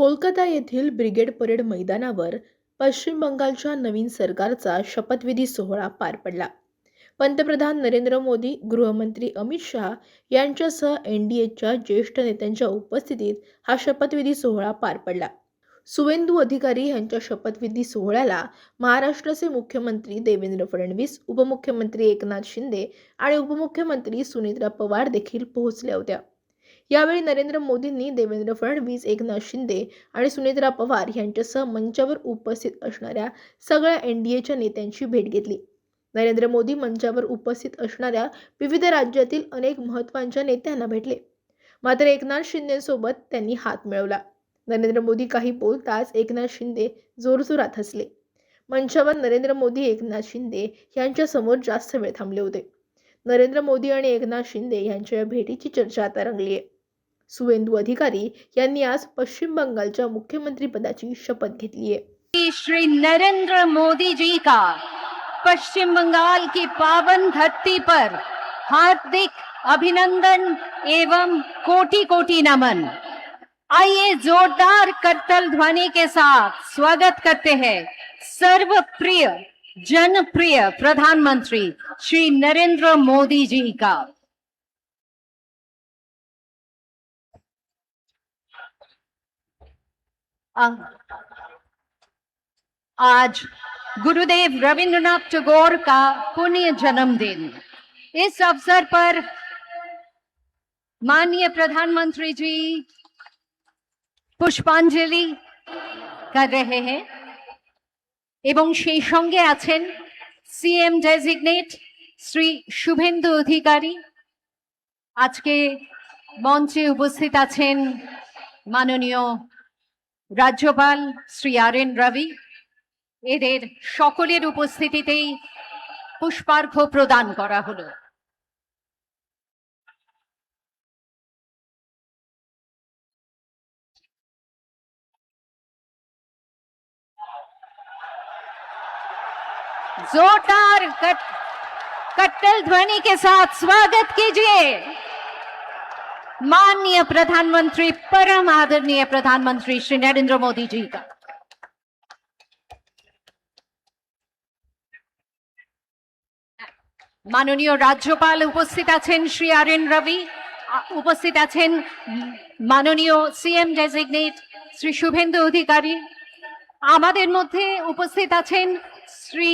कोलकाता येथील brigade parade मैदानावर पश्चिम बंगालच्या नवीन सरकारचा शपथविधी सोहळा पार पडला. पंतप्रधान नरेंद्र मोदी, गृहमंत्री अमित शहा यांच्यासह एनडीएच्या ज्येष्ठ नेत्यांच्या उपस्थितीत हा शपथविधी सोहळा पार पडला. सुवेंदू अधिकारी यांच्या शपथविधी सोहळ्याला महाराष्ट्राचे मुख्यमंत्री देवेंद्र फडणवीस, उपमुख्यमंत्री एकनाथ शिंदे आणि उपमुख्यमंत्री सुनेत्रा पवार देखील पोहोचल्या होत्या. यावेळी नरेंद्र मोदींनी देवेंद्र फडणवीस, एकनाथ शिंदे आणि सुनेत्रा पवार यांच्यासह मंचावर उपस्थित असणाऱ्या सगळ्या एनडीएच्या नेत्यांची भेट घेतली. नरेंद्र मोदी मंचावर उपस्थित असणाऱ्या विविध राज्यातील अनेक महत्त्वाच्या नेत्यांना भेटले. मात्र एकनाथ शिंदेसोबत त्यांनी हात मिळवला. नरेंद्र मोदी काही बोलताच एकनाथ शिंदे जोरजोरात हसले. मंचावर नरेंद्र मोदी एकनाथ शिंदे यांच्या समोर जास्त वेळ थांबले होते. नरेंद्र मोदी आणि एकनाथ शिंदे यांच्या या भेटीची चर्चा आता रंगली आहे. सुवेंदू अधिकारी यांनी आज पश्चिम बंगालच्या मुख्यमंत्री पदाची शपथ घेतली है. श्री नरेंद्र मोदी जी का पश्चिम बंगाल की पावन धरती पर हार्दिक अभिनंदन एवं कोटि कोटि नमन। आइए जोरदार करतल ध्वनि के साथ स्वागत करते हैं सर्वप्रिय जनप्रिय प्रधानमंत्री श्री नरेंद्र मोदी जी का। आज गुरुदेव रविंद्रनाथ टैगोर का पुण्य जन्मदिन। इस अवसर पर माननीय प्रधानमंत्री जी पुष्पांजलि कर रहे हैं एवं সেই সঙ্গে আছেন সিএম ডেজিগনেট শ্রী শুভেন্দু অধিকারী। আজকে মঞ্চে উপস্থিত আছেন মাননীয় রাজ্যপাল শ্রী আর.এন. রবি। এদের সকলের উপস্থিতিতেই পুষ্পার্ঘ্য প্রদান করা হলো। जोरदार कट्टल ध्वनि के साथ स्वागत कीजिए माननीय प्रधानमंत्री, परम आदरणीय प्रधानमंत्री श्री नरेंद्र मोदी जी का। माननीय राज्यपाल उपस्थित आছেন श्री আর.এন. রবি, उपस्थित আছেন माननीय सीएम डेजिग्नेट श्री शुभेंदु अधिकारी। আমাদের মধ্যে উপস্থিত আছেন শ্রী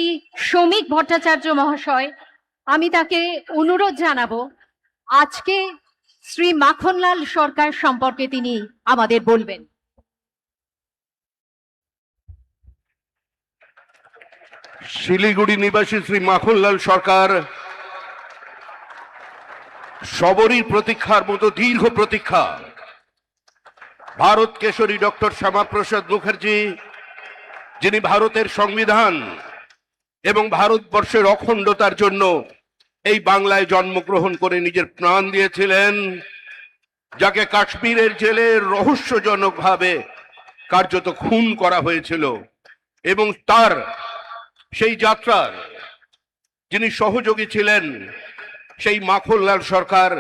শ্রমিক ভট্টাচার্য মহাশয়। আমি তাকে অনুরোধ জানাবো আজকে শ্রী মাখনলাল সরকার সম্পর্কে তিনি আমাদের বলবেন। শিলিগুড়ি নিবাসী শ্রী মাখনলাল সরকার সবরই প্রতীক্ষার মতো দীর্ঘ প্রতীক্ষা। ভারত কেশরী ডক্টর শ্যামাপ্রসাদ মুখার্জি, যিনি ভারতের সংবিধান এবং ভারতবর্ষের অখণ্ডতার জন্য এই বাংলায় জন্মগ্রহণ করে নিজের প্রাণ দিয়েছিলেন, যাকে কাশ্মীরের জেলে রহস্যজনকভাবে কার্যত খুন করা হয়েছিল, এবং তার সেই যাত্রার যিনি সহযোগী ছিলেন, সেই মাখনলাল সরকার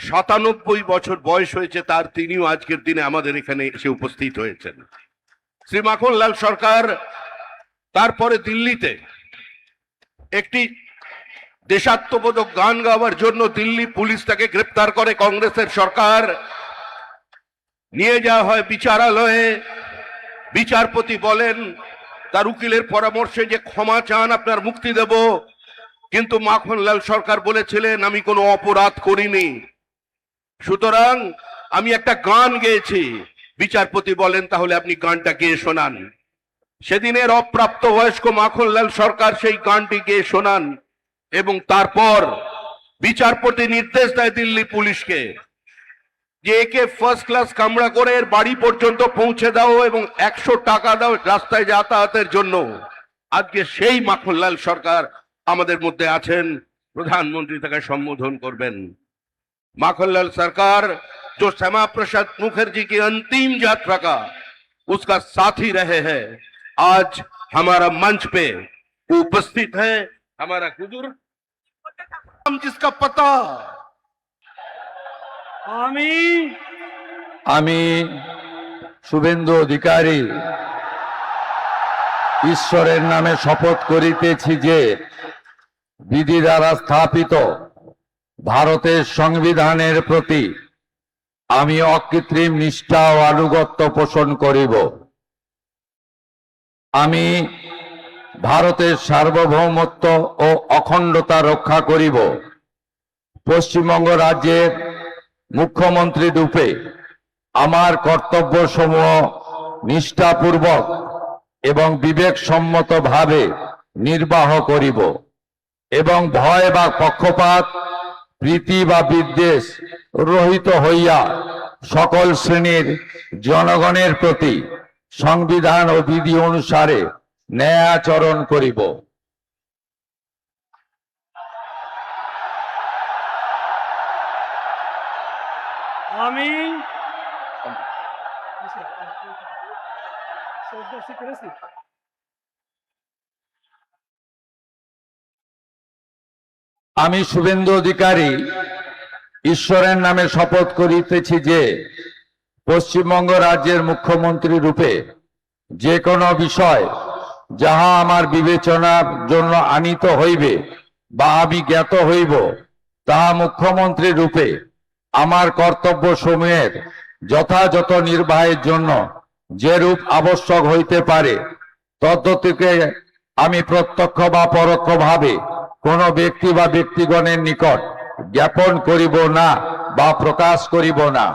৯৭ বছর বয়স হয়েছে তার, তিনিও আজকের দিনে আমাদের এখানে এসে উপস্থিত হয়েছেন। শ্রী মাখনলাল সরকার তারপরে দিল্লিতে একটি দেশাত্মবোধক গান গাওয়ার জন্য দিল্লি পুলিশ তাকে গ্রেপ্তার করে। কংগ্রেসের সরকার নিয়ে যাওয়া হয় বিচারালয়ে। বিচারপতি বলেন তার উকিলের পরামর্শে যে ক্ষমা চান, আপনার মুক্তি দেব। কিন্তু মাখনলাল সরকার বলেছিলেন আমি কোনো অপরাধ করিনি, সুতরাং আমি একটা গান গেয়েছি। বিচারপতি বলেন তাহলে আপনি গানটা গেয়ে শোনান। সেদিনের অপ্রাপ্ত বয়স্ক মাখনলাল সরকার সেই গানটি গেয়ে শোনান, এবং তারপর বিচারপতি নির্দেশ দেয় দিল্লি পুলিশকে যে একে ফার্স্ট ক্লাস কামরা করে এর বাড়ি পর্যন্ত পৌঁছে দাও এবং ১০০ টাকা দাও রাস্তায় যাতায়াতের জন্য। আজকে সেই মাখনলাল সরকার আমাদের মধ্যে আছেন, প্রধানমন্ত্রী তাকে সম্বোধন করবেন। माखनलाल सरकार जो श्यामा प्रसाद मुखर्जी की अंतिम यात्रा का उसका साथी रहे हैं, आज हमारा मंच पे उपस्थित है हमारा बुजुर्ग, जिसका पता আমি শুভেন্দু অধিকারী ঈশ্বরের নামে শপথ করিতেছি যে বিধি দ্বারা স্থাপিত ভারতের সংবিধানের প্রতি আমি অকৃত্রিম নিষ্ঠা ও আনুগত্য পোষণ করিব। আমি ভারতের সার্বভৌমত্ব ও অখণ্ডতা রক্ষা করিব। পশ্চিমবঙ্গ রাজ্যের মুখ্যমন্ত্রী রূপে আমার কর্তব্যসমূহ নিষ্ঠাপূর্বক এবং বিবেকসম্মতভাবে নির্বাহ করিব এবং ভয় বা পক্ষপাত, প্রীতি বা বিদ্বেষ রহিত হইয়া সকল শ্রেণীর জনগণের প্রতি সংবিধান ও বিধি অনুসারে ন্যায় আচরণ করিব। আমি আমি শুভেন্দু অধিকারী ঈশ্বরের নামে শপথ করিতেছি যে পশ্চিমবঙ্গ রাজ্যের মুখ্যমন্ত্রী রূপে যে কোনো বিষয় যাহা আমার বিবেচনার জন্য আনিত হইবে বা আমি জ্ঞাত হইব, তাহা মুখ্যমন্ত্রী রূপে আমার কর্তব্য সমূহের যথাযথ নির্বাহের জন্য যেরূপ আবশ্যক হইতে পারে তদ্গতিকে আমি প্রত্যক্ষ বা পরোক্ষভাবে কোনো ব্যক্তি বা ব্যক্তিগণের নিকট জ্ঞাপন করিব না বা প্রকাশ করিব না।